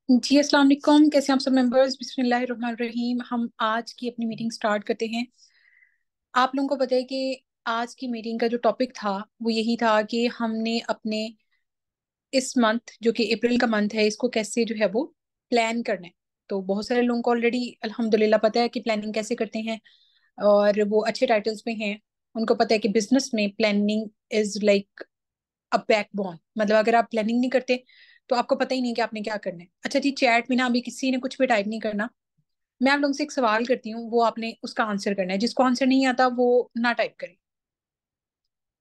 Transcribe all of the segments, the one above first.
जी अस्सलाम वालेकुम। कैसे हैं आप सब मेंबर्स? बिस्मिल्लाहिर्रहमानिर्रहीम। हम आज की अपनी मीटिंग स्टार्ट करते हैं। आप लोगों को पता है कि आज की मीटिंग का जो टॉपिक था वो यही था कि हमने अपने इस मंथ जो कि अप्रैल का मंथ है इसको कैसे जो है वो प्लान करना है। तो बहुत सारे लोगों को ऑलरेडी अल्हम्दुलिल्लाह पता है कि प्लानिंग कैसे करते हैं और वो अच्छे टाइटल्स में हैं। उनको पता है कि बिजनेस में planning is like a backbone. मतलब अगर आप प्लानिंग नहीं करते तो आपको पता ही नहीं कि आपने क्या करना है। अच्छा जी, चैट में ना अभी किसी ने कुछ भी टाइप नहीं करना। मैं आप लोगों से एक सवाल करती हूँ, वो आपने उसका आंसर करना है। जिसको आंसर नहीं आता वो ना टाइप करे।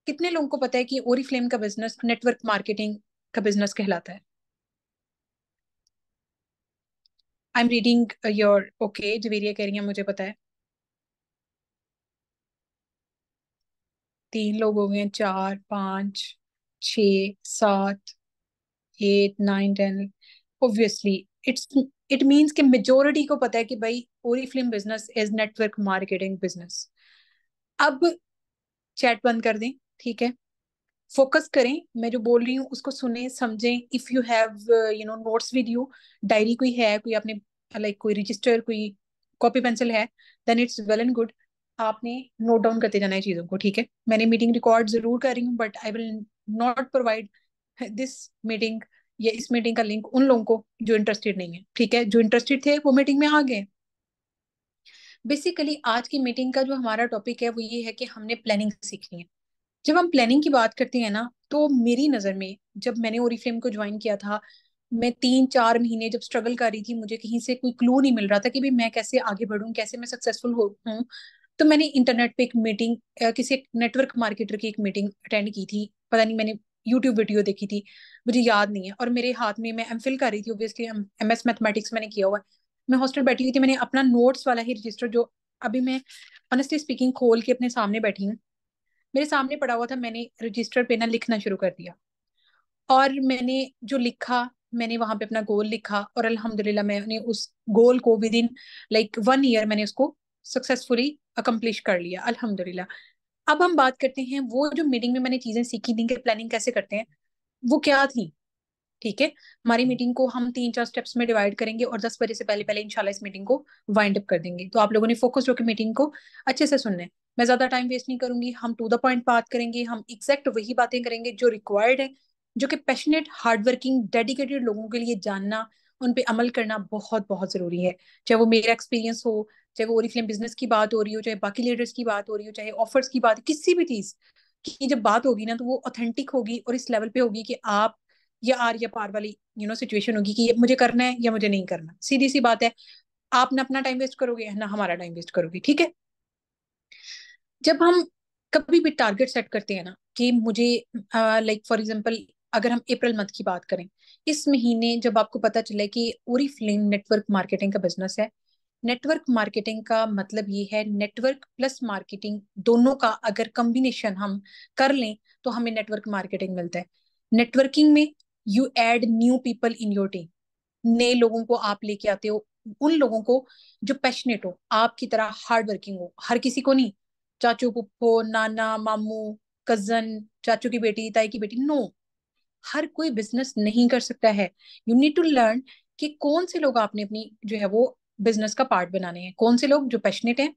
कितने लोगों को पता है कि ओरीफ्लेम का बिजनेस नेटवर्क मार्केटिंग का बिजनेस कहलाता है? I am reading your okay. Javeria कह रही है मुझे पता है। तीन लोग हो गए, चार, पांच, छ, सात, 8, 9, 10। ऑब्वियसली इट्स इट मीन्स कि मेजोरिटी को पता है कि भाई Oriflame business is network marketing business. अब चैट बंद कर दें, ठीक है? फोकस करें, मैं जो बोल रही हूँ उसको सुने समझें। If you have notes with you, diary कोई है, कोई आपने लाइक कोई रजिस्टर, कोई कॉपी पेंसिल है, then it's well and good. आपने नोट डाउन करते जाना है चीजों को, ठीक है? मैंने मीटिंग रिकॉर्ड जरूर कर रही हूँ but I will not provide this meeting या इस मीटिंग का लिंक उन लोगों को जो इंटरेस्टेड नहीं है, ठीक है? जो इंटरेस्टेड थे वो मीटिंग में आ गए। बेसिकली आज की मीटिंग का जो हमारा टॉपिक है वो ये है कि हमने प्लानिंग सीखनी है। जब हम प्लानिंग की बात करते हैं ना, तो मेरी नजर में जब मैंने ओरीफ्लेम को ज्वाइन किया था, मैं 3-4 महीने जब स्ट्रगल कर रही थी, मुझे कहीं से कोई क्लू नहीं मिल रहा था कि भाई मैं कैसे आगे बढ़ूं, कैसे मैं सक्सेसफुल हूँ। तो मैंने इंटरनेट पे एक मीटिंग, किसी एक नेटवर्क मार्केटर की एक मीटिंग अटेंड की थी। पता नहीं, मैंने यूट्यूब वीडियो देखी थी, मुझे याद नहीं है। और मेरे हाथ में, मैं एमफिल कर रही थी ऑब्वियसली, एमएस मैथमेटिक्स मैंने किया हुआ है। मैं हॉस्टल बैठी हुई थी, मैंने अपना नोट्स वाला ही रजिस्टर जो अभी मैं ऑनेस्टली स्पीकिंग खोल के अपने सामने बैठी हूँ, मेरे सामने पड़ा हुआ था, मैंने रजिस्टर पे ना लिखना शुरू कर दिया। और मैंने जो लिखा, मैंने वहां पे अपना गोल लिखा और अल्हम्दुलिल्लाह मैंने उस गोल को विद इन लाइक 1 ईयर मैंने उसको सक्सेसफुली अकम्प्लिश कर लिया अल्हम्दुलिल्लाह। अब हम बात करते हैं वो जो मीटिंग में मैंने चीजें सीखी थी कि प्लानिंग कैसे करते हैं, वो क्या थी। ठीक है, हमारी मीटिंग को हम 3-4 स्टेप्स में डिवाइड करेंगे और 10 बजे से पहले पहले इंशाल्लाह इस मीटिंग को वाइंड अप कर देंगे। तो आप लोगों ने फोकस होकर मीटिंग को अच्छे से सुनना है। मैं ज्यादा टाइम वेस्ट नहीं करूंगी, हम टू द पॉइंट बात करेंगे, हम एग्जैक्ट वही बातें करेंगे जो रिक्वायर्ड है, जो कि पैशनेट, हार्डवर्किंग, डेडिकेटेड लोगों के लिए जानना, उन पे अमल करना बहुत बहुत जरूरी है। चाहे वो मेरा एक्सपीरियंस हो, चाहे वो ओरिफ्लेम बिजनेस की बात हो रही हो, चाहे बाकी लीडर्स की बात हो रही हो, चाहे ऑफर्स की बात, किसी भी चीज की जब बात होगी ना, तो वो ऑथेंटिक होगी और इस लेवल पे होगी कि आप या आर या पार वाली सिचुएशन होगी कि ये मुझे करना है या मुझे नहीं करना। सीधी सी बात है, आप ना अपना टाइम वेस्ट करोगे ना हमारा टाइम वेस्ट करोगे, ठीक है? जब हम कभी भी टारगेट सेट करते हैं ना कि मुझे लाइक फॉर एग्जांपल, अगर हम अप्रैल मंथ की बात करें, इस महीने जब आपको पता चले कि ओरिफ्लेम नेटवर्क मार्केटिंग का बिजनेस है। नेटवर्क मार्केटिंग का मतलब ये है नेटवर्क प्लस मार्केटिंग, दोनों का अगर कॉम्बिनेशन हम कर लें तो हमें नेटवर्क मार्केटिंग मिलता है। नेटवर्किंग में you add new people in your team, नए लोगों को आप लेके आते हो, उन लोगों को जो पैशनेट हो, आपकी तरह हार्ड वर्किंग हो। हर किसी को नहीं, चाचू, पुप्पो, नाना, मामू, कजन, चाचू की बेटी, ताई की बेटी, नो। हर कोई बिजनेस नहीं कर सकता है। यू नीड टू लर्न कि कौन से लोग आपने अपनी जो है वो बिजनेस का पार्ट बनाने हैं, कौन से लोग जो पैशनेट हैं,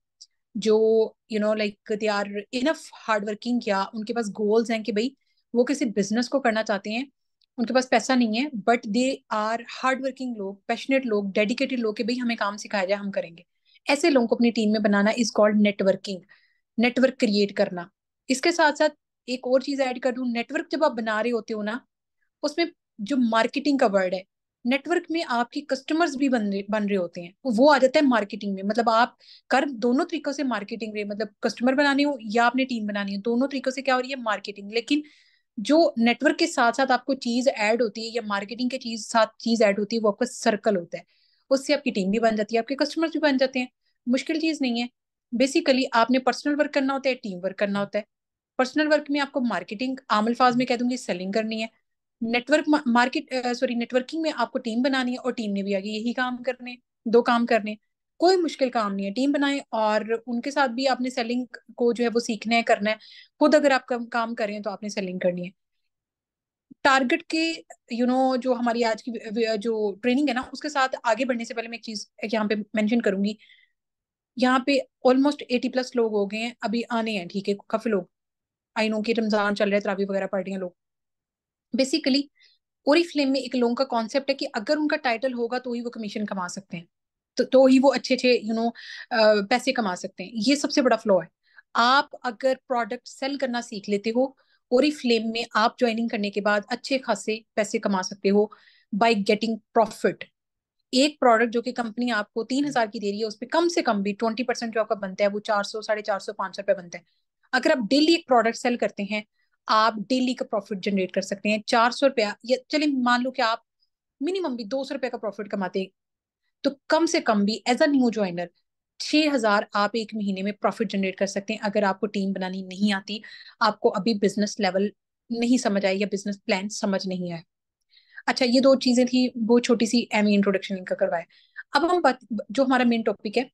जो like they are enough hard working, या उनके पास गोल्स हैं कि भाई वो किसी बिजनेस को करना चाहते हैं, उनके पास पैसा नहीं है but they are hard working लोग, पैशनेट लोग, डेडिकेटेड लोग कि भाई हमें काम सिखाया जाए, हम करेंगे। ऐसे लोगों को अपनी टीम में बनाना is called networking, network create करना। इसके साथ साथ एक और चीज ऐड कर दूं, नेटवर्क जब आप बना रहे होते हो ना, उसमें जो मार्केटिंग का वर्ड है, नेटवर्क में आपकी कस्टमर्स भी बन रहे होते हैं, वो आ जाता है मार्केटिंग में। मतलब आप कर दोनों तरीकों से मार्केटिंग रहे, मतलब कस्टमर बनाने हो या आपने टीम बनानी हो, दोनों तरीकों से क्या हो रही है, मार्केटिंग। लेकिन जो नेटवर्क के साथ साथ आपको चीज ऐड होती है या मार्केटिंग के चीज साथ चीज ऐड होती है, वो आपका सर्कल होता है। उससे आपकी टीम भी बन जाती है, आपके कस्टमर्स भी बन जाते हैं। मुश्किल चीज नहीं है। बेसिकली आपने पर्सनल वर्क करना होता है, टीम वर्क करना होता है। पर्सनल वर्क में आपको मार्केटिंग, आम अल्फाज में कह दूंगी, सेलिंग करनी है। नेटवर्क मार्केट सॉरी नेटवर्किंग में आपको टीम बनानी है और टीम ने भी आगे यही काम करने, दो काम करने। कोई मुश्किल काम नहीं है, टीम बनाए और उनके साथ भी आपने सेलिंग को जो है वो सीखना है, करना है। खुद अगर आप काम कर रहे हैं तो आपने सेलिंग करनी है। टारगेट के जो हमारी आज की जो ट्रेनिंग है ना, उसके साथ आगे बढ़ने से पहले मैं एक चीज यहाँ पे मेंशन करूंगी। यहाँ पे ऑलमोस्ट 80+ लोग हो गए हैं, अभी आने हैं, ठीक है, काफी लोग। आई नो कि रमजान चल रहा है, तरावी वगैरह पढ़ रही हैं लोग। बेसिकली ओरीफ्लेम में एक लोगों का कॉन्सेप्ट है कि अगर उनका टाइटल होगा तो ही वो कमीशन कमा सकते हैं, तो ही वो अच्छे अच्छे पैसे कमा सकते हैं। ये सबसे बड़ा फ्लॉ है। आप अगर प्रोडक्ट सेल करना सीख लेते हो, ओरीफ्लेम में आप ज्वाइनिंग करने के बाद अच्छे खासे पैसे कमा सकते हो बाय गेटिंग प्रॉफिट। एक प्रोडक्ट जो कि कंपनी आपको 3,000 की दे रही है, उस पर कम से कम भी 20% जो आपका बनता है वो 400, 450, 500 रुपये बनता है। अगर आप डेली एक प्रोडक्ट सेल करते हैं, आप डेली का प्रॉफिट जनरेट कर सकते हैं 400 रुपया, या चलिए मान लो कि आप मिनिमम भी 200 रुपये का प्रॉफिट कमाते हैं, तो कम से कम भी एज अ न्यू ज्वाइनर 6,000 आप एक महीने में प्रॉफिट जनरेट कर सकते हैं, अगर आपको टीम बनानी नहीं आती, आपको अभी बिजनेस लेवल नहीं समझ आया या बिजनेस प्लान समझ नहीं आया। अच्छा, ये दो चीजें थी, वो छोटी सी एमी इंट्रोडक्शन इनका करवाया। अब हम बात, जो हमारा मेन टॉपिक है,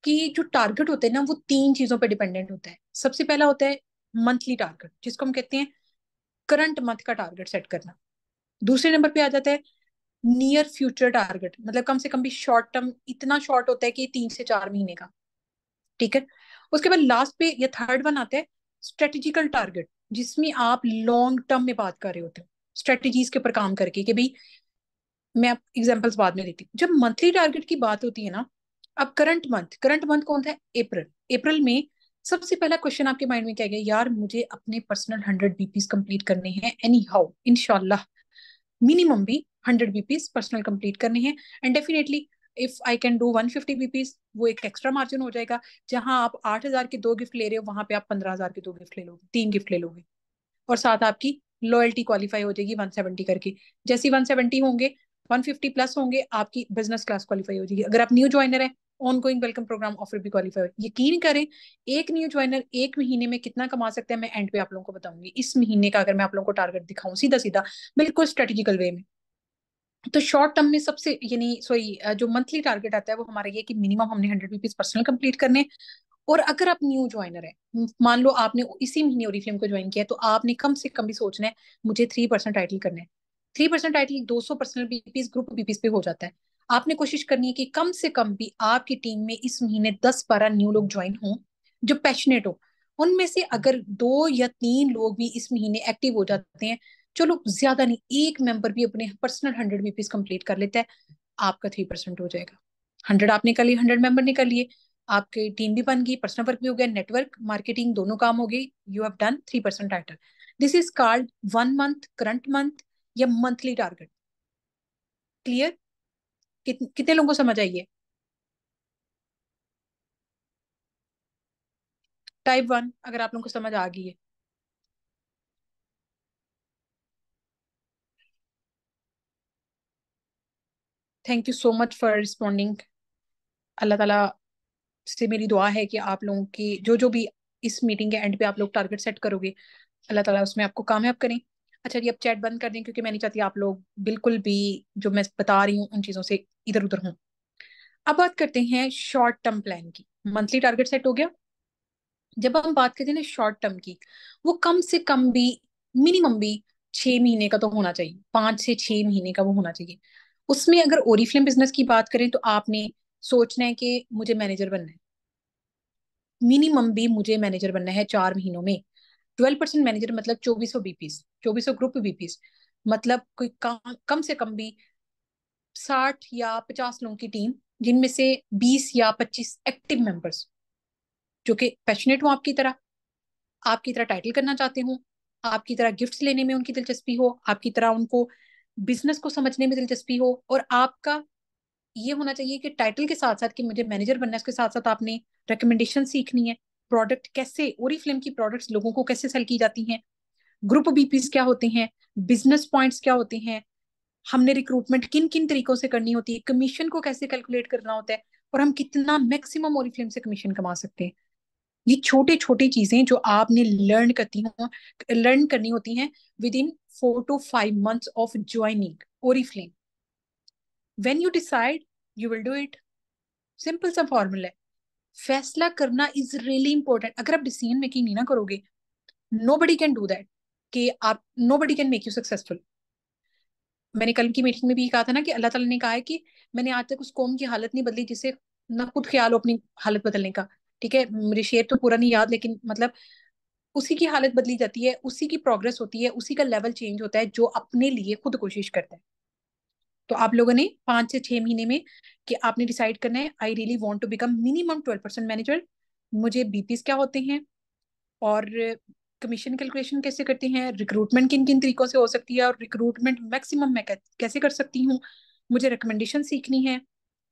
कि जो टारगेट होते हैं ना, वो तीन चीजों पर डिपेंडेंट होता है। सबसे पहला होता है मंथली टारगेट, जिसको हम कहते हैं करंट मंथ का टारगेट सेट करना। दूसरे नंबर पे आ जाता है नियर फ्यूचर टारगेट, मतलब कम से कम भी शॉर्ट टर्म, इतना शॉर्ट होता है कि 3 से 4 महीने का, ठीक है। उसके बाद लास्ट पे या थर्ड वन आता है स्ट्रेटेजिकल टारगेट, जिसमें आप लॉन्ग टर्म में बात कर रहे होते हो, स्ट्रेटेजीज के ऊपर काम करके, कि भाई मैं आप एग्जांपल्स बाद में देती हूँ। जब मंथली टारगेट की बात होती है ना, अब करंट मंथ कौन था? अप्रैल। अप्रैल में सबसे पहला क्वेश्चन आपके माइंड में क्या गया? यार मुझे अपने पर्सनल 100 बीपीज कंप्लीट करने हैं, एनी हाउ, इनशाला मिनिमम भी 100 बीपीज पर्सनल कंप्लीट करने हैं। And definitely if I can do 150 BPs, वो एक एक्स्ट्रा मार्जिन हो जाएगा। जहां आप 8,000 के 2 गिफ्ट ले रहे हो, वहां पे आप 15,000 के 2 गिफ्ट ले लोगे, 3 गिफ्ट ले लोगे। और साथ आपकी लॉयल्टी क्वालिफाई हो जाएगी 170 करके। जैसे 170 होंगे, 150+ होंगे, आपकी बिजनेस क्लास क्वालिफाई हो जाएगी। अगर आप न्यू ज्वाइनर है, on going welcome program offer भी क्वालिफाई हो। यकीन करें, एक न्यू ज्वाइनर एक महीने में कितना कमा सकते हैं, मैं एंड पे आप लोगों को बताऊंगी। इस महीने का अगर मैं आप लोगों को टारगेट दिखाऊं सीधा सीधा, बिल्कुल स्ट्रेटेजिकल वे में, तो शॉर्ट टर्म में सबसे, यानी सॉरी, जो मंथली टारगेट आता है वो हमारा ये कि मिनिमम हमने 100 रुपीज पर्सनल कंप्लीट करने। और अगर आप न्यू ज्वाइनर है, मान लो आपने इसी महीने ओरिफ्लेम को ज्वाइन किया, तो आपने कम से कम भी सोचना है मुझे 3% टाइटल करना है। 3% title 200 personal BPs group BPs पे हो जाता है। आपने कोशिश करनी है कि कम से कम भी आपकी टीम में इस महीने 10-12 न्यू लोग ज्वाइन हों जो पैशनेट हो। उनमें से अगर 2 या 3 लोग भी इस महीने एक्टिव हो जाते हैं, चलो ज्यादा नहीं, एक मेंबर भी अपने पर्सनल 100 बीपीज कंप्लीट कर लेता है, आपका 3% हो जाएगा। 100 आपने कर लिए, 100 मेंबर ने कर लिए, आपकी टीम भी बन गई, पर्सनल वर्क भी हो गया, नेटवर्क मार्केटिंग दोनों काम हो गई, you have done 3% title. This is called 1 month, current month, या मंथली टारगेट। क्लियर? कितने लोगों को समझ आई है? टाइप 1 अगर आप लोगों को समझ आ गई है, thank you so much for responding. Allah ताला से मेरी दुआ है कि आप लोगों की जो जो भी इस मीटिंग के एंड पे आप लोग टारगेट सेट करोगे, अल्लाह ताला उसमें आपको कामयाब करें। अच्छा जी, अब चैट बंद कर दें, क्योंकि मैं नहीं चाहती आप लोग बिल्कुल भी जो मैं बता रही हूँ उन चीजों से इधर उधर हों। अब बात करते हैं शॉर्ट टर्म प्लान की। मंथली टारगेट सेट हो गया। जब हम बात करते हैं ना शॉर्ट टर्म की, वो कम से कम भी, मिनिमम भी 6 महीने का तो होना चाहिए, 5 से 6 महीने का वो होना चाहिए। उसमें अगर ओरिफ्लेम बिजनेस की बात करें, तो आपने सोचना है कि मुझे मैनेजर बनना है, मिनिमम भी मुझे मैनेजर बनना है 4 महीनों में। 12% मैनेजर मतलब 2400 बीपीस, 2400 ग्रुप बीपीस, मतलब कोई कम से कम भी 60 या 50 लोगों की टीम, जिनमें से 20 या 25 एक्टिव मेंबर्स जो कि पैशनेट हो आपकी तरह टाइटल करना चाहते हो, आपकी तरह गिफ्ट्स लेने में उनकी दिलचस्पी हो, आपकी तरह उनको बिजनेस को समझने में दिलचस्पी हो। और आपका ये होना चाहिए कि टाइटल के साथ साथ कि मुझे मैनेजर बनना है, इसके साथ साथ आपने रिकमेंडेशन सीखनी है, प्रोडक्ट कैसे, ओरीफ्लेम की प्रोडक्ट्स लोगों को कैसे सेल की जाती हैं, ग्रुप बीपीस क्या होते हैं, बिजनेस पॉइंट्स क्या होते हैं, हमने रिक्रूटमेंट किन किन तरीकों से करनी होती है, कमीशन को कैसे कैलकुलेट करना होता है, और हम कितना मैक्सिमम ओरीफ्लेम से कमीशन कमा सकते हैं। ये छोटी छोटी चीजें जो आपने लर्न करनी होती हैं with in 4 to 5 months of joining Oriflame. When you decide, you will do it. Simple सा फॉर्मूला है। फैसला करना इज रियली इंपॉर्टेंट। अगर आप डिसीजन मेकिंग नहीं ना करोगे, nobody can do that. कि आप nobody can make you successful. मैंने कल की मीटिंग में भी कहा था ना कि अल्लाह ताला ने कहा है कि मैंने आज तक उस कौम की हालत नहीं बदली जिसे ना खुद ख्याल हो अपनी हालत बदलने का। ठीक है, मुझे शेर तो पूरा नहीं याद, लेकिन मतलब उसी की हालत बदली जाती है, उसी की प्रोग्रेस होती है, उसी का लेवल चेंज होता है जो अपने लिए खुद कोशिश करता है। तो आप लोगों ने 5 से 6 महीने में कि आपने डिसाइड करना है I really want to become minimum 12% manager. मुझे बीपीस क्या होते हैं, और कमीशन कैलकुलेशन कैसे करते हैं, रिक्रूटमेंट किन किन तरीकों से हो सकती है और रिक्रूटमेंट मैक्सिमम मैं कैसे कर सकती हूँ, मुझे रिकमेंडेशन सीखनी है,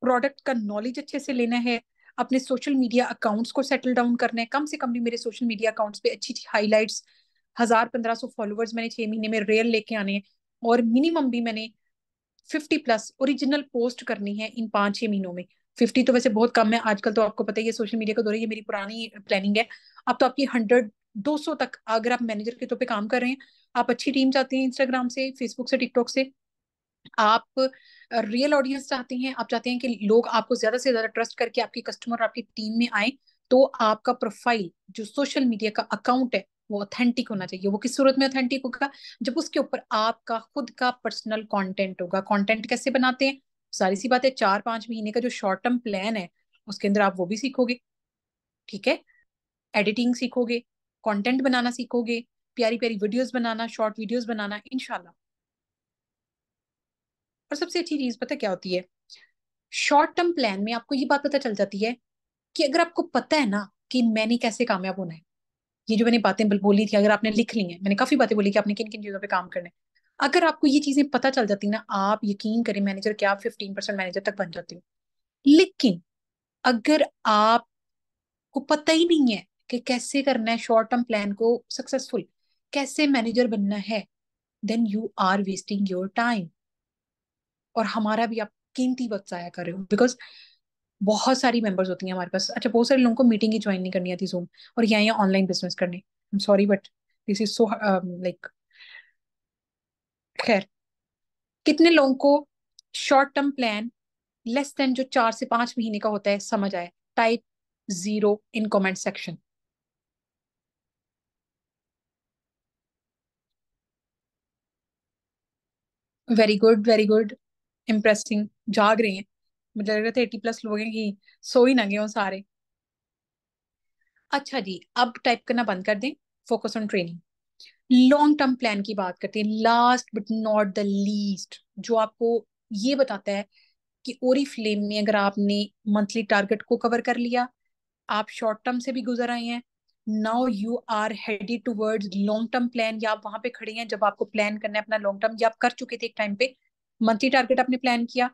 प्रोडक्ट का नॉलेज अच्छे से लेना है, अपने सोशल मीडिया अकाउंट्स को सेटल डाउन करना है। कम से कम भी मेरे सोशल मीडिया अकाउंट्स पे अच्छी अच्छी हाईलाइट्स, 1000-1500 फॉलोअर्स मैंने 6 महीने में रियल लेके आने हैं। और मिनिमम भी मैंने 50+ ओरिजिनल पोस्ट करनी है इन 5-6 महीनों में। 50 तो वैसे बहुत कम है आजकल, तो आपको पता ही है सोशल मीडिया का दौर है, ये मेरी पुरानी प्लानिंग है। अब तो आपकी 100-200 तक, अगर आप मैनेजर के तौर पे काम कर रहे हैं, आप अच्छी टीम चाहते हैं इंस्टाग्राम से, फेसबुक से, टिकटॉक से, आप रियल ऑडियंस चाहते हैं, आप चाहते हैं कि लोग आपको ज्यादा से ज्यादा ट्रस्ट करके आपकी कस्टमर आपकी टीम में आए, तो आपका प्रोफाइल जो सोशल मीडिया का अकाउंट है वो ऑथेंटिक होना चाहिए। वो किस सूरत में ऑथेंटिक होगा, जब उसके ऊपर आपका खुद का पर्सनल कंटेंट होगा। कंटेंट कैसे बनाते हैं, सारी सी बात है, 4-5 महीने का जो शॉर्ट टर्म प्लान है उसके अंदर आप वो भी सीखोगे। ठीक है, एडिटिंग सीखोगे, कंटेंट बनाना सीखोगे, प्यारी प्यारी वीडियोस बनाना, शॉर्ट वीडियोस बनाना इंशाल्लाह। और सबसे अच्छी चीज पता क्या होती है, शॉर्ट टर्म प्लान में आपको ये बात पता चल जाती है कि अगर आपको पता है ना कि मैंने कैसे कामयाब होना है, ये जो मैंने बातें बोली थी अगर आपने लिख ली हैं, मैंने काफी बातें बोली कि आपने किन किन चीजों पे काम करना है, अगर आपको ये चीजें पता चल जाती ना, आप यकीन करें मैनेजर क्या, आप 15% मैनेजर तक बन जाते हो। लेकिन अगर आपको पता ही नहीं है कि कैसे करना है शॉर्ट टर्म प्लान को सक्सेसफुल, कैसे मैनेजर बनना है, then you are wasting your time, और हमारा भी आप कीमती वक्त जाया कर रहे हो। बिकॉज बहुत सारी मेंबर्स होती हैं हमारे पास, अच्छा बहुत सारे लोगों को मीटिंग ही ज्वाइन नहीं करनी आती जूम, और यहाँ ऑनलाइन बिजनेस करने, I am sorry but this is so like, खैर, कितने लोगों को short term plan less than जो 4 से 5 महीने का होता है समझ आए, type 0 in comment section. Very good, very good, impressing, जाग रहे हैं। मुझे लग रहा था 80+ लोग हैं कि सो ही ना गए हो सारे। अच्छा जी, अब टाइप करना बंद कर दें, focus on training. Long term plan की बात करते हैं, last but not the least, जो आपको ये बताता है कि ओरी फ्लेम में अगर आपने मंथली टारगेट को कवर कर लिया, आप शॉर्ट टर्म से भी गुजर आए हैं, now you are headed towards long term plan, या आप वहां पे खड़े हैं जब आपको प्लान करना है अपना लॉन्ग टर्म, या आप कर चुके थे एक टाइम पे, मंथली टारगेट आपने प्लान किया,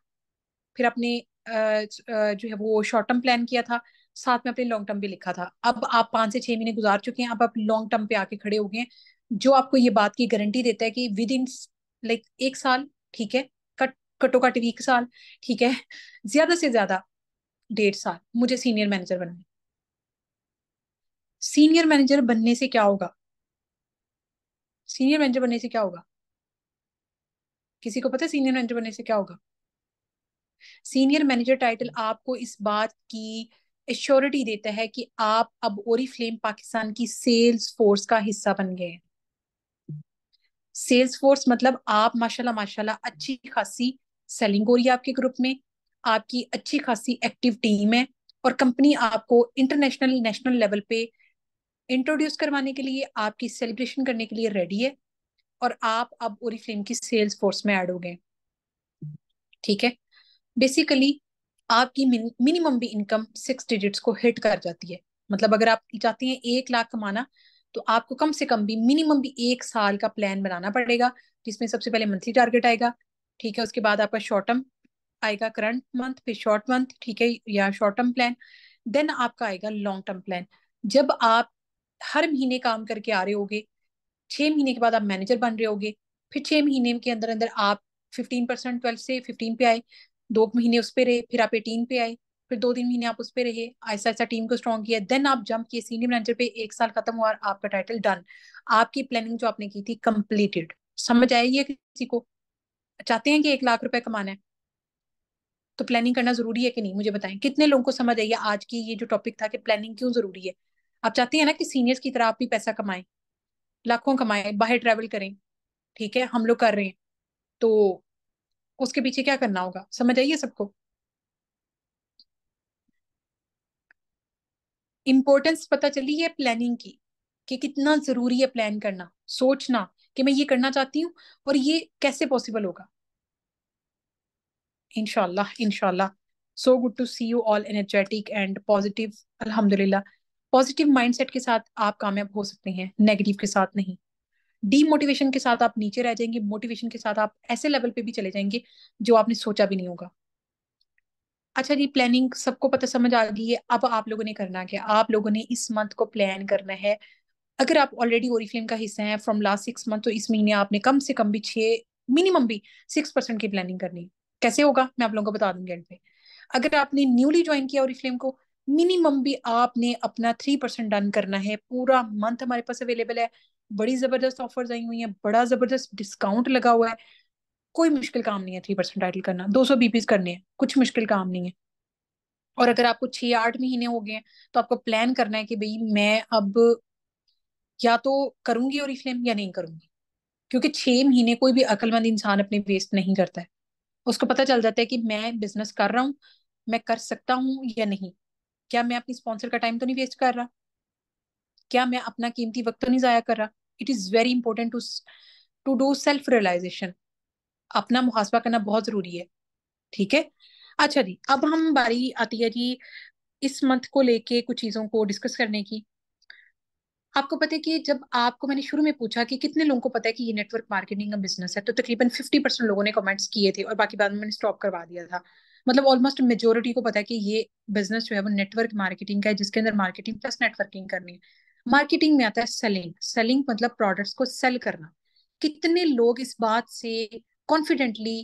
फिर आपने जो है वो शॉर्ट टर्म प्लान किया था, साथ में अपने लॉन्ग टर्म भी लिखा था। अब आप 5 से 6 महीने गुजार चुके हैं, अब आप लॉन्ग टर्म पे आके खड़े हो गए हैं, जो आपको ये बात की गारंटी देता है कि विद इन लाइक 1 साल, ठीक है, कट कटो कट 1 साल, ठीक है, ज्यादा से ज्यादा 1.5 साल, मुझे सीनियर मैनेजर बनना है। सीनियर मैनेजर बनने से क्या होगा, सीनियर मैनेजर बनने से क्या होगा, किसी को पता है सीनियर मैनेजर बनने से क्या होगा? सीनियर मैनेजर टाइटल आपको इस बात की एश्योरिटी देता है कि आप अब ओरिफ्लेम पाकिस्तान की सेल्स फोर्स का हिस्सा बन गए हैं। सेल्स फोर्स मतलब आप माशाल्लाह माशाल्लाह अच्छी खासी सेलिंग हो रही है आपके ग्रुप में, आपकी अच्छी खासी एक्टिव टीम है, और कंपनी आपको इंटरनेशनल नेशनल लेवल पे इंट्रोड्यूस करवाने के लिए, आपकी सेलिब्रेशन करने के लिए रेडी है, और आप अब ओरिफ्लेम की सेल्स फोर्स में ऐड हो गए। ठीक है, बेसिकली आपकी मिनिमम भी इनकम 6 डिजिट्स को हिट कर जाती है। मतलब अगर आप चाहती हैं 1 लाख कमाना, तो आपको कम से कम भी मिनिमम भी 1 साल का प्लान बनाना पड़ेगा, जिसमें सबसे पहले मंथली टारगेट आएगा, ठीक है, उसके बाद आपका शॉर्ट टर्म आएगा, करंट मंथ, फिर शॉर्ट मंथ, ठीक है, या शॉर्ट टर्म प्लान, देन आपका आएगा लॉन्ग टर्म प्लान। जब आप हर महीने काम करके आ रहे होगे, 6 महीने के बाद आप मैनेजर बन रहे होगे, फिर 6 महीने के अंदर अंदर आप 15%, 12 से 15 पे आए, 2 महीने उस पे रहे, फिर आप 18 पे आए, फिर 2-3 महीने आप उस पे रहे, ऐसा ऐसा टीम को स्ट्रॉन्ग किया, देन आप जंप किए सीनियर मैनेजर पे, 1 साल खत्म हुआ और आपका टाइटल डन, आपकी प्लानिंग जो आपने की थी कंप्लीटेड। समझ आई है किसी को? चाहते हैं कि 1 लाख रुपए कमाना है, तो प्लानिंग करना जरूरी है कि नहीं, मुझे बताएं कितने लोगों को समझ आई है आज की ये जो टॉपिक था कि प्लानिंग क्यों जरूरी है। आप चाहते हैं ना कि सीनियर्स की तरह आप भी पैसा कमाएं, लाखों कमाए, बाहर ट्रैवल करें, ठीक है, हम लोग कर रहे हैं, तो उसके पीछे क्या करना होगा, समझ आइए सबको। इंपॉर्टेंस पता चली है प्लानिंग की, कि कितना जरूरी है प्लान करना, सोचना कि मैं ये करना चाहती हूँ और ये कैसे पॉसिबल होगा। इंशाल्लाह इंशाल्लाह। So good to see you all energetic and positive. अल्हम्दुलिल्लाह, पॉजिटिव माइंडसेट के साथ आप कामयाब हो सकते हैं, नेगेटिव के साथ नहीं। डीमोटिवेशन के साथ आप नीचे रह जाएंगे, मोटिवेशन के साथ आप ऐसे लेवल पे भी चले जाएंगे जो आपने सोचा भी नहीं होगा। अच्छा जी, प्लानिंग सबको पता समझ आ गई है। अब आप लोगों ने करना क्या, आप लोगों ने इस मंथ को प्लान करना है। अगर आप ऑलरेडी ओरिफ्लेम का हिस्सा हैं फ्रॉम लास्ट 6 मंथ, तो इस महीने आपने कम से कम भी 6, मिनिमम भी 6% की प्लानिंग करनी है। कैसे होगा मैं आप लोगों को बता दूंगी एंड पे। अगर आपने न्यूली ज्वाइन किया ओरिफ्लेम को, मिनिमम भी आपने अपना 3% डन करना है। पूरा मंथ हमारे पास अवेलेबल है, बड़ी जबरदस्त ऑफर्स आई हुई हैं, बड़ा जबरदस्त डिस्काउंट लगा हुआ है। कोई मुश्किल काम नहीं है 3% टाइटल करना, 200 बीपीज करने हैं, कुछ मुश्किल काम नहीं है। और अगर आपको 6-8 महीने हो गए हैं, तो आपको प्लान करना है कि भाई मैं अब या तो करूंगी ओरिफ्लेम या नहीं करूंगी। क्योंकि 6 महीने कोई भी अक्लमंद इंसान अपने वेस्ट नहीं करता है। उसको पता चल जाता है कि मैं बिजनेस कर रहा हूँ, मैं कर सकता हूँ या नहीं। क्या मैं अपनी स्पॉन्सर का टाइम तो नहीं वेस्ट कर रहा, क्या मैं अपना कीमती वक्त तो नहीं जाया कर रहा। It is very important to to do self realisation. अपना मुहासबा करना बहुत जरूरी है, ठीक है। अच्छा जी, अब हम बारी आती है जी इस मंथ को लेके कुछ चीजों को डिस्कस करने की। आपको पता है कि जब आपको मैंने शुरू में पूछा कि कितने लोगों को पता है कि ये नेटवर्क मार्केटिंग का बिजनेस है, तो तकरीबन 50% लोगों ने कमेंट्स किए थे और बाकी बाद में मैंने स्टॉप करवा दिया था। मतलब ऑलमोस्ट मेजोरिटी को पता है कि ये बिजनेस जो है वो नेटवर्क मार्केटिंग का है, जिसके अंदर मार्केटिंग प्लस नेटवर्किंग करनी है। मार्केटिंग में आता है सेलिंग। सेलिंग मतलब प्रोडक्ट्स को सेल करना। कितने लोग इस बात से कॉन्फिडेंटली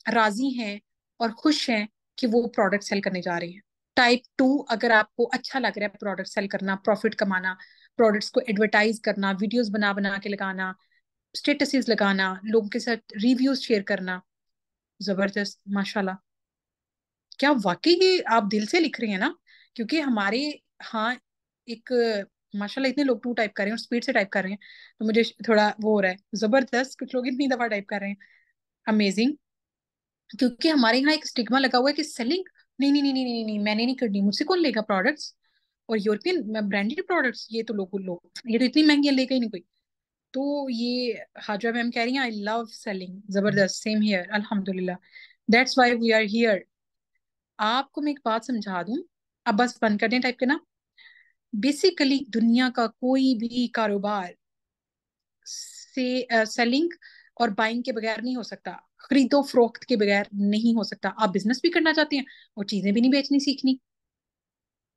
राजी हैं और खुश हैं कि वो प्रोडक्ट सेल करने जा रहे हैं। टाइप 2, अगर आपको अच्छा लग रहा है प्रोडक्ट सेल करना, प्रॉफिट कमाना, प्रोडक्ट्स को एडवर्टाइज करना, वीडियोस बना बना के लगाना, स्टेटसेस लगाना, लोगों के साथ रिव्यूज शेयर करना, जबरदस्त माशाल्लाह। क्या वाकई ये आप दिल से लिख रहे हैं ना? क्योंकि हमारे, हाँ, एक माशाल्लाह इतने लोग टू टाइप कर रहे हैं और स्पीड से टाइप कर रहे हैं, तो मुझे थोड़ा वो हो रहा है, जबरदस्त। कुछ लोग इतनी दफा टाइप कर रहे हैं, अमेजिंग। क्योंकि हमारे यहाँ एक स्टिग्मा लगा हुआ है कि सेलिंग, नहीं नहीं नहीं नहीं नहीं नहीं, मैंने नहीं करनी, मुझसे कौन लेगा प्रोडक्ट्स, और यूरोपियन ब्रांडेड प्रोडक्ट्स, ये तो लोग ये तो इतनी महंगी लेगा ही नहीं कोई। तो ये हाजरा मैम कह रही हैं आई लव सेलिंग, जबरदस्त, सेम हियर अल्हम्दुलिल्लाह, that's why we are here. आपको मैं एक बात समझा दूं, अब बस बंद कर दें टाइप करना। बेसिकली दुनिया का कोई भी कारोबार से सेलिंग और बाइंग के बगैर नहीं हो सकता, खरीदो फरोख्त के बगैर नहीं हो सकता। आप बिजनेस भी करना चाहते हैं और चीजें भी नहीं बेचनी सीखनी,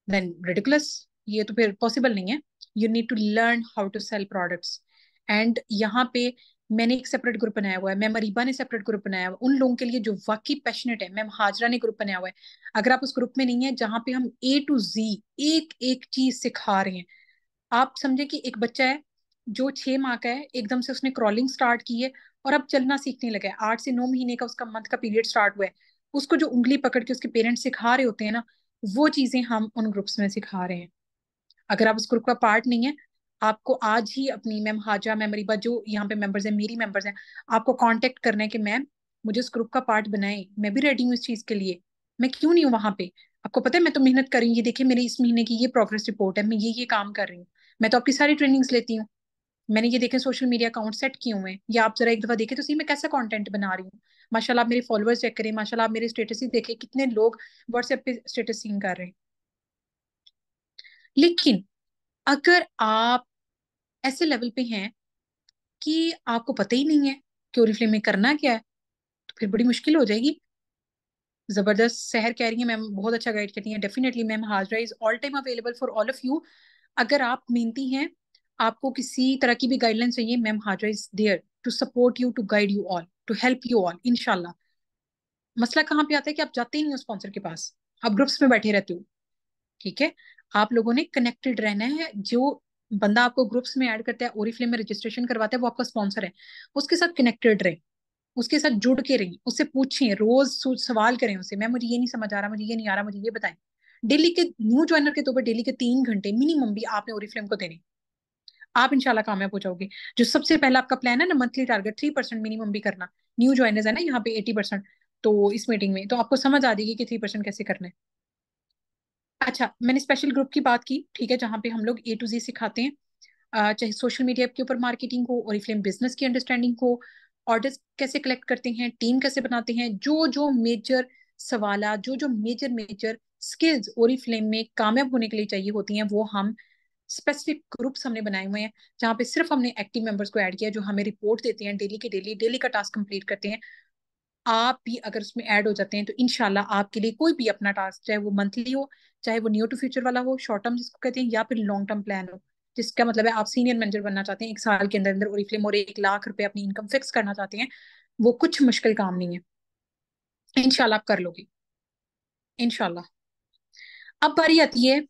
देन रिडिकुलस, ये तो फिर पॉसिबल नहीं है। You need to learn how to sell products. And यहाँ पे मैंने एक सेपरेट ग्रुप बनाया हुआ है, मैम अरीबा ने सेपरेट ग्रुप बनाया हुआ है उन लोगों के लिए जो वाकई पैशनेट है। मैम हाजरा ने ग्रुप बनाया हुआ है, अगर आप उस ग्रुप में नहीं है, जहाँ पे हम A to Z एक एक चीज सिखा रहे हैं। आप समझे कि एक बच्चा है जो 6 माह का है, एकदम से उसने क्रॉलिंग स्टार्ट की है और अब चलना सीखने लगा है। 8 से 9 महीने का उसका मंथ का पीरियड स्टार्ट हुआ है। उसको जो उंगली पकड़ के उसके पेरेंट्स सिखा रहे होते हैं ना, वो चीजें हम उन ग्रुप्स में सिखा रहे हैं। अगर आप उस ग्रुप का पार्ट नहीं है, आपको आज ही अपनी मैम हाजा, मैम रिबा, जो यहाँ पे मेंबर्स हैं, मेरी मेंबर्स हैं, आपको कांटेक्ट करना है कि मैम मुझे इस ग्रुप का पार्ट बनाए, मैं भी रेडी हूँ इस चीज के लिए, मैं क्यों नहीं हूँ वहां पे। आपको पता है मैं तो मेहनत कर रही हूँ, ये देखिए मेरे इस महीने की ये प्रोग्रेस रिपोर्ट है, मैं ये काम कर रही हूँ। मैं तो आपकी सारी ट्रेनिंग्स लेती हूँ। मैंने ये देखे सोशल मीडिया अकाउंट सेट किए हुए हैं, या आप जरा एक दफा देखें तो सही मैं कैसा कंटेंट बना रही हूँ। माशाल्लाह आप मेरे फॉलोअर्स चेक करें, माशाल्लाह आप मेरे स्टेटस ही देखें, कितने लोग व्हाट्सएप पे स्टेटस सीन कर रहे हैं। लेकिन अगर आप ऐसे लेवल पे हैं कि आपको पता ही नहीं है कि ओरिफ्लेम में करना क्या है, तो फिर बड़ी मुश्किल हो जाएगी। जबरदस्त। सहर कह रही है मैम बहुत अच्छा गाइड करती हैं, definitely ma'am Hajra is all time available for all of you. अगर आप मेहनती हैं, आपको किसी तरह की भी गाइडलाइन चाहिए, ma'am Hajra is there to support you, to guide you all, to help you all इंशाल्लाह। मसला कहाँ पे आता है कि आप जाते ही नहीं हो स्पॉन्सर के पास, आप ग्रुप्स में बैठे रहते हो, ठीक है। आप लोगों ने कनेक्टेड रहना है। जो बंदा आपको ग्रुप्स में ऐड करता है, ओरिफ्लेम में रजिस्ट्रेशन करवाता है, वो आपका स्पॉन्सर है, उसके साथ कनेक्टेड रहे, उसके साथ जुड़ के रहिए, उससे पूछिए, रोज सवाल करें उससे, मैं मुझे ये नहीं समझ आ रहा, मुझे ये नहीं आ रहा, मुझे ये बताएं। डेली के न्यू ज्वाइनर के तौर पर डेली के 3 घंटे मिनिमम भी आपने ओरिफ्लेम को देने। आप इंशाल्लाह कामयाब हो जाओगे। जो सबसे पहला आपका प्लान है ना, मंथली टारगेट 3% मिनिमम भी करना। न्यू ज्वाइनर्स है ना यहाँ पे 80%, तो इस मीटिंग में तो आपको समझ आ जाएगी कि 3% कैसे करना है। अच्छा, मैंने स्पेशल ग्रुप की बात की, ठीक है, जहाँ पे हम लोग A to Z सिखाते हैं। चाहे सोशल मीडिया के ऊपर मार्केटिंग हो, ओरिफ्लेम बिजनेस की अंडरस्टैंडिंग हो, ऑर्डर्स कैसे कलेक्ट करते हैं, टीम कैसे बनाते हैं, जो जो मेजर सवाल, जो जो मेजर मेजर स्किल्स ओरिफ्लेम में कामयाब होने के लिए चाहिए होती हैं, वो हम स्पेसिफिक ग्रुप्स हमने बनाए हुए हैं, जहाँ पे सिर्फ हमने एक्टिव मेंबर्स को ऐड किया, जो हमें रिपोर्ट देते हैं डेली के डेली, डेली का टास्क कंप्लीट करते हैं। आप भी अगर उसमें ऐड हो जाते हैं तो इनशाला आपके लिए कोई भी अपना टास्क, चाहे वो मंथली हो, चाहे वो नियर टू फ्यूचर वाला हो, शॉर्ट टर्म जिसको कहते हैं, या फिर लॉन्ग टर्म प्लान हो, जिसका मतलब है आप सीनियर मैनेजर बनना चाहते हैं 1 साल के अंदर अंदर ओरिफ्लेम, और 1 लाख रुपए अपनी इनकम फिक्स करना चाहते हैं, वो कुछ मुश्किल काम नहीं है। इनशाला आप कर लोगे, इनशाला। अब बारी आती है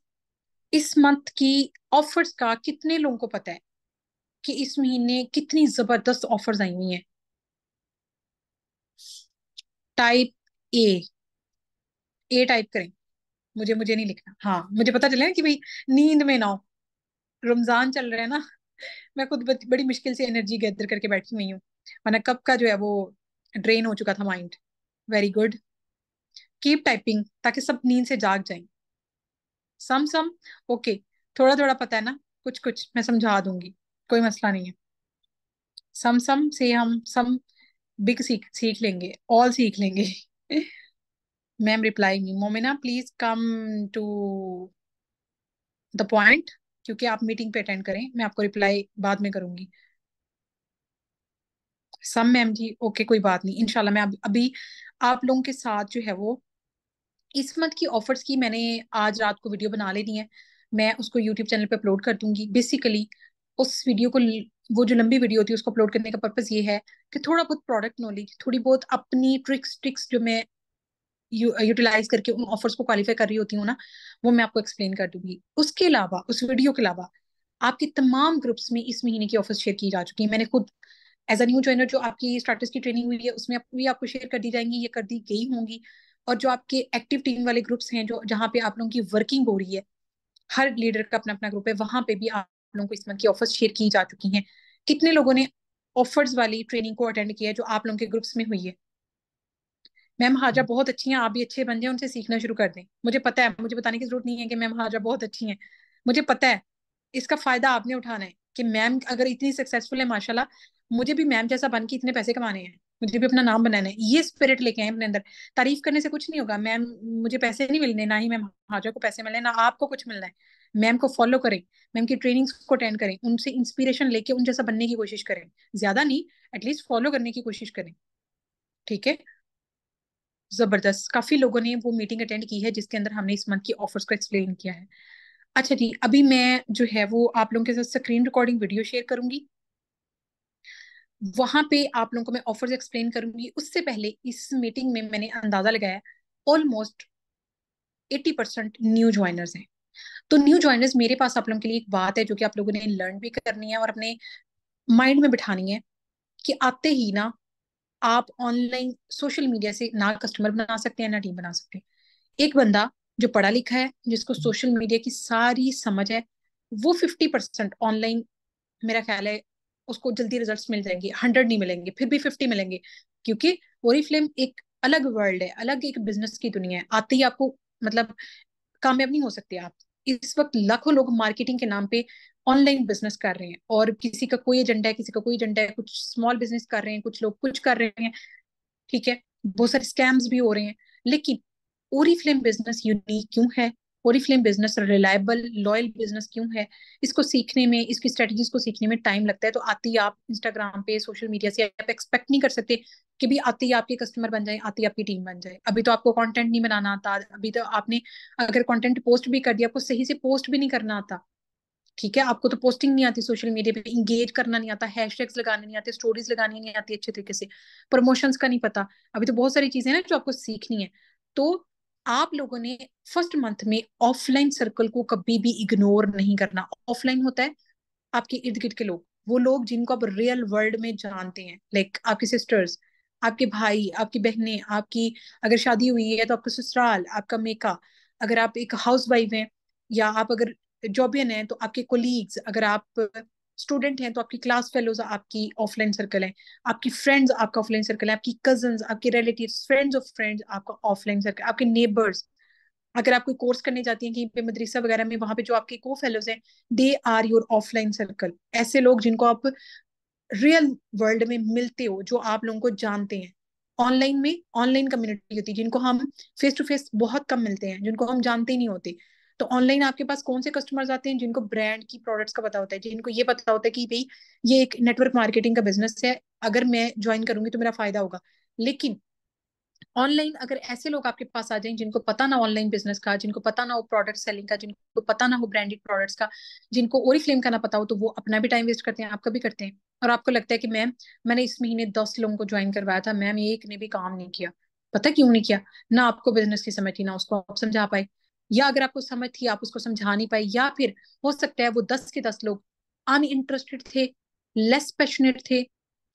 इस मंथ की ऑफर्स का। कितने लोगों को पता है कि इस महीने कितनी जबरदस्त ऑफर्स आई हुई हैं? टाइप ए, ए टाइप करें। मुझे नहीं लिखना, हाँ मुझे पता चले ना कि भाई नींद में ना हो। रमजान चल रहा है ना, मैं खुद बड़ी मुश्किल से एनर्जी गैदर करके बैठी हुई हूँ, वरना कब का जो है वो ड्रेन हो चुका था mind. Very good, keep typing ताकि सब नींद से जाग जाएं। सम सम, ओके, थोड़ा थोड़ा पता है ना, कुछ कुछ मैं समझा दूंगी, कोई मसला नहीं है। सम सम से हम सम बिग सीख सीख लेंगे, ऑल सीख लेंगे। Ma'am reply, Momina please come to the point, क्योंकि आप मीटिंग पे अटेंड करें, मैं आपको रिप्लाई बाद में करूंगी। सम मैम जी, ओके कोई बात नहीं, इंशाल्लाह मैं अभी आप लोगों के साथ जो है वो इस मंथ की ऑफर्स की मैंने आज रात को वीडियो बना लेनी है। मैं उसको यूट्यूब चैनल पे अपलोड कर दूंगी। बेसिकली उस वीडियो को, वो जो लंबी वीडियो होती है उसको अपलोड करने का पर्पस ये है कि थोड़ा बहुत प्रोडक्ट नॉलेज, थोड़ी बहुत अपनी ट्रिक्स ट्रिक्स जो मैं यूटिलाइज करके उन ऑफर्स को क्वालिफाई कर रही होती हूँ ना, वो मैं आपको एक्सप्लेन कर दूंगी। उसके अलावा, उस वीडियो के अलावा, आपके तमाम ग्रुप्स में इस महीने की ऑफर्स शेयर की जा चुकी है। मैंने खुद एज अ न्यू ज्वाइनर जो आपकी स्टार्टर्स की ट्रेनिंग हुई है उसमें भी आपको शेयर कर दी जाएंगी, ये कर दी गई होंगी। और जो आपके एक्टिव टीम वाले ग्रुप्स हैं, जो जहाँ पे आप लोगों की वर्किंग हो रही है, हर लीडर का अपना अपना ग्रुप है, वहां पे भी आप लोगों को इस मंथ की ऑफर्स शेयर की जा चुकी हैं। कितने लोगों ने ऑफर्स वाली ट्रेनिंग को अटेंड किया है जो आप लोगों के ग्रुप्स में हुई है? मैम हाजरा बहुत अच्छी हैं, आप भी अच्छे बन जाए, उनसे सीखना शुरू कर दें। मुझे पता है, मुझे बताने की जरूरत नहीं है कि मैम हाजरा बहुत अच्छी हैं, मुझे पता है। इसका फायदा आपने उठाना है कि मैम अगर इतनी सक्सेसफुल है माशाल्लाह, मुझे भी मैम जैसा बन के इतने पैसे कमाने हैं, मुझे भी अपना नाम बनाना है, ये स्पिरिट लेके आए अपने अंदर। तारीफ करने से कुछ नहीं होगा मैम, मुझे पैसे नहीं मिलने, ना ही मैम हाजरा को पैसे मिलने, ना आपको कुछ मिलना है। मैम को फॉलो करें, मैम की ट्रेनिंग्स को अटेंड करें, उनसे इंस्पिरेशन लेके उन जैसा बनने की कोशिश करें। ज्यादा नहीं, एटलीस्ट फॉलो करने की कोशिश करें, ठीक है? जबरदस्त, काफी लोगों ने वो मीटिंग अटेंड की है जिसके अंदर हमने इस मंथ की ऑफर्स को एक्सप्लेन किया है। अच्छा जी, अभी मैं जो है वो आप लोगों के साथ स्क्रीन रिकॉर्डिंग वीडियो शेयर करूंगी, वहां पे आप लोगों को मैं ऑफर्स एक्सप्लेन करूंगी। उससे पहले इस मीटिंग में मैंने अंदाजा लगाया, ऑलमोस्ट 80% न्यू ज्वाइनर्स हैं। तो न्यू ज्वाइनर्स, मेरे पास आप लोगों के लिए एक बात है जो कि आप लोगों ने लर्न भी करनी है और अपने माइंड में बिठानी है, कि आते ही ना आप ऑनलाइन सोशल मीडिया से ना कस्टमर बना सकते हैं ना टीम बना सकते हैं। एक बंदा जो पढ़ा लिखा है, जिसको सोशल मीडिया की सारी समझ है, वो 50% ऑनलाइन, मेरा ख्याल है उसको जल्दी रिजल्ट्स मिल जाएंगे। 100 नहीं मिलेंगे, फिर भी 50 मिलेंगे, क्योंकि ओरीफ्लेम एक अलग वर्ल्ड है, अलग एक बिजनेस की दुनिया है। आते ही आपको मतलब कामयाब नहीं हो सकते आप। इस वक्त लाखों लोग मार्केटिंग के नाम पे ऑनलाइन बिजनेस कर रहे हैं, और किसी का कोई एजेंडा है, किसी का कोई एजेंडा है, कुछ स्मॉल बिजनेस कर रहे हैं, कुछ लोग कुछ कर रहे हैं, ठीक है? बहुत सारे स्कैम्स भी हो रहे हैं। लेकिन ओरीफ्लेम बिजनेस यूनिक क्यों है? Oriflame business reliable loyal business क्यों है? इसको सीखने में, इसकी स्ट्रेटजीज को सीखने में टाइम लगता है। तो आते ही आप इंस्टाग्राम पे, सोशल मीडिया से आप एक्सपेक्ट नहीं कर सकते कि भी आते ही आपके कस्टमर बन जाए, आती ही आपकी टीम बन जाए। अभी तो आपको कंटेंट नहीं बनाना आता, अभी तो आपने अगर कंटेंट पोस्ट भी कर दिया, आपको सही से पोस्ट भी नहीं करना आता, ठीक है? आपको तो पोस्टिंग नहीं आती, सोशल मीडिया पे इंगेज करना नहीं आता, हैशटैग्स लगाने नहीं आते, स्टोरीज लगानी नहीं आती अच्छे तरीके से, प्रमोशंस का नहीं पता। अभी तो बहुत सारी चीजें ना जो आपको सीखनी है। तो आप लोगों ने फर्स्ट मंथ में ऑफलाइन सर्कल को कभी भी इग्नोर नहीं करना। ऑफलाइन होता है आपके इर्द गिर्द के लोग, वो लोग जिनको आप रियल वर्ल्ड में जानते हैं, लाइक आपकी सिस्टर्स, आपके भाई, आपकी बहनें, आपकी अगर शादी हुई है तो आपका ससुराल, आपका मेका, अगर आप एक हाउस वाइफ हैं, या आप अगर जॉबियन हैं तो आपके कोलीग्स, अगर आप स्टूडेंट हैं तो आपकी क्लास फेलोज आपकी ऑफलाइन सर्कल है, आपकी फ्रेंड्स आपका ऑफलाइन सर्कल है, आपकी कजन्स, आपके रिलेटिव्स, फ्रेंड्स ऑफ फ्रेंड्स आपका ऑफलाइन सर्कल, आपके नेबर्स। अगर आप कोई कोर्स करने जाती हैं कहीं पे मदरसा वगैरह में, वहां पे जो आपके को फेलोज हैं, they are your offline circle. ऐसे लोग जिनको आप रियल वर्ल्ड में मिलते हो, जो आप लोगों को जानते हैं। ऑनलाइन में ऑनलाइन कम्युनिटी होती है जिनको हम फेस टू फेस बहुत कम मिलते हैं, जिनको हम जानते ही नहीं होते। तो ऑनलाइन आपके पास कौन से कस्टमर्स आते हैं? जिनको ब्रांड की प्रोडक्ट्स का पता होता है, जिनको ये पता होता है कि भाई ये एक नेटवर्क मार्केटिंग का बिजनेस है, अगर मैं ज्वाइन करूंगी तो मेरा फायदा होगा। लेकिन ऑनलाइन अगर ऐसे लोग आपके पास आ जाएं जिनको पता ना ऑनलाइन बिजनेस का, जिनको पता ना हो प्रोडक्ट सेलिंग का, जिनको पता ना हो ब्रांडेड प्रोडक्ट्स का, जिनको ओरिफ्लेम का ना पता हो, तो वो अपना भी टाइम वेस्ट करते हैं, आपका भी करते हैं। और आपको लगता है कि मैम मैंने इस महीने 10 लोगों को ज्वाइन करवाया था, मैम एक ने भी काम नहीं किया। पता क्यों नहीं किया? ना आपको बिजनेस की समझ थी, ना उसको आप समझा पाए, या अगर आपको समझ थी आप उसको समझा नहीं पाए, या फिर हो सकता है वो 10 के 10 लोग अनइंटरेस्टेड थे, लेस पैशनेट थे।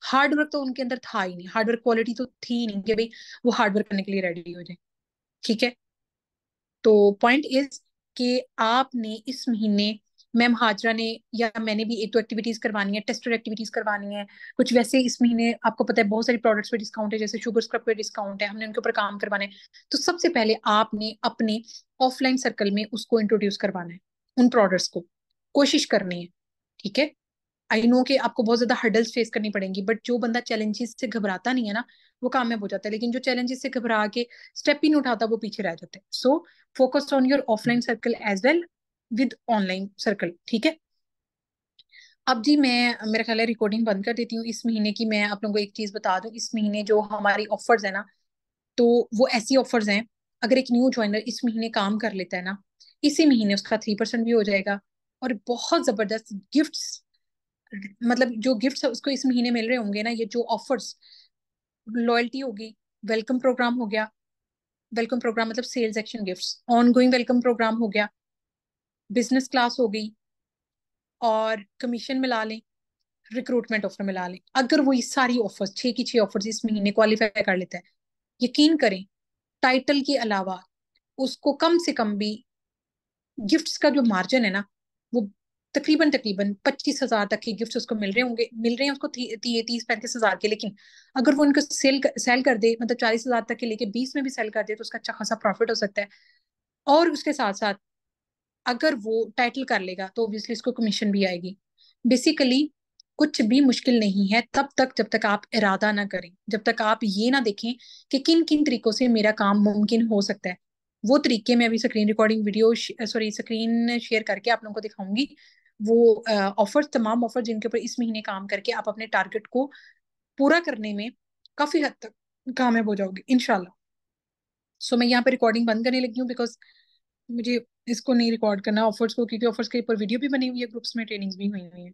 हार्ड वर्क तो उनके अंदर था ही नहीं, हार्ड वर्क क्वालिटी तो थी ही नहीं कि भाई वो हार्ड वर्क करने के लिए रेडी हो जाए। ठीक है। तो पॉइंट इज कि आपने इस महीने, मैम हाजरा ने या मैंने भी एक दो एक्टिविटीज करवानी है, टेस्टर एक्टिविटीज करवानी है कुछ वैसे। इस महीने आपको पता है बहुत सारी प्रोडक्ट्स पे डिस्काउंट है, जैसे शुगर स्क्रब पे डिस्काउंट है, हमने उनके ऊपर काम करवाना है। तो सबसे पहले आपने अपने ऑफलाइन सर्कल में उसको इंट्रोड्यूस करवाना है, उन प्रोडक्ट्स को कोशिश करनी है। ठीक है। आई नो कि आपको बहुत ज्यादा हर्डल्स फेस करनी पड़ेंगी, बट जो बंदा चैलेंजेस से घबराता नहीं है ना, वो कामयाब हो जाता है। लेकिन जो चैलेंजेस से घबरा के स्टेप ही नहीं उठाता, वो पीछे रह जाता है। So focus on your offline circle as well with online circle. ठीक है। अब जी मैं, मेरा ख्याल है रिकॉर्डिंग बंद कर देती हूँ इस महीने की। मैं आप लोगों को एक चीज बता दूं, इस महीने जो हमारी ऑफर्स है ना, तो वो ऐसी ऑफर्स हैं, अगर एक न्यू ज्वाइनर इस महीने काम कर लेता है ना, इसी महीने उसका 3% भी हो जाएगा। और बहुत जबरदस्त गिफ्ट्स, मतलब जो गिफ्ट्स उसको इस महीने मिल रहे होंगे ना, ये जो ऑफर्स, लॉयल्टी होगी, वेलकम प्रोग्राम हो गया, वेलकम प्रोग्राम मतलब sales action gifts, ongoing welcome program हो गया, बिजनेस क्लास हो गई, और कमीशन मिला लें, रिक्रूटमेंट ऑफर मिला लें। अगर वो ये सारी ऑफर्स, 6 की 6 ऑफर्स इस महीने क्वालिफाई कर लेता है, यकीन करें टाइटल के अलावा उसको कम से कम भी गिफ्ट्स का जो मार्जिन है ना, वो तकरीबन तकरीबन 25,000 तक के गिफ्ट्स उसको मिल रहे होंगे, मिल रहे हैं उसको 30-35,000 के। लेकिन अगर वो उनको सेल कर दे, मतलब 40,000 तक के लेके 20 में भी सेल कर दे, तो उसका अच्छा खासा प्रॉफिट हो सकता है। और उसके साथ साथ अगर वो टाइटल कर लेगा तो ऑब्वियसली उसको कमीशन भी आएगी। बेसिकली कुछ भी मुश्किल नहीं है तब तक जब तक आप इरादा ना करें, जब तक आप ये ना देखें कि किन किन तरीकों से मेरा काम मुमकिन हो सकता है। वो तरीके मैं अभी screen recording video, sorry screen share करके आप लोगों को दिखाऊंगी। वो ऑफर्स, तमाम ऑफर जिनके ऊपर इस महीने काम करके आप अपने टारगेट को पूरा करने में काफी हद तक कामयाब हो जाओगे इंशाल्लाह। सो मैं यहाँ पे रिकॉर्डिंग बंद करने लगी हूँ, बिकॉज मुझे इसको नहीं रिकॉर्ड करना ऑफर्स को, क्योंकि ऑफर्स के ऊपर वीडियो भी बनी हुई है, ग्रुप्स में ट्रेनिंग्स भी हुई हुई है।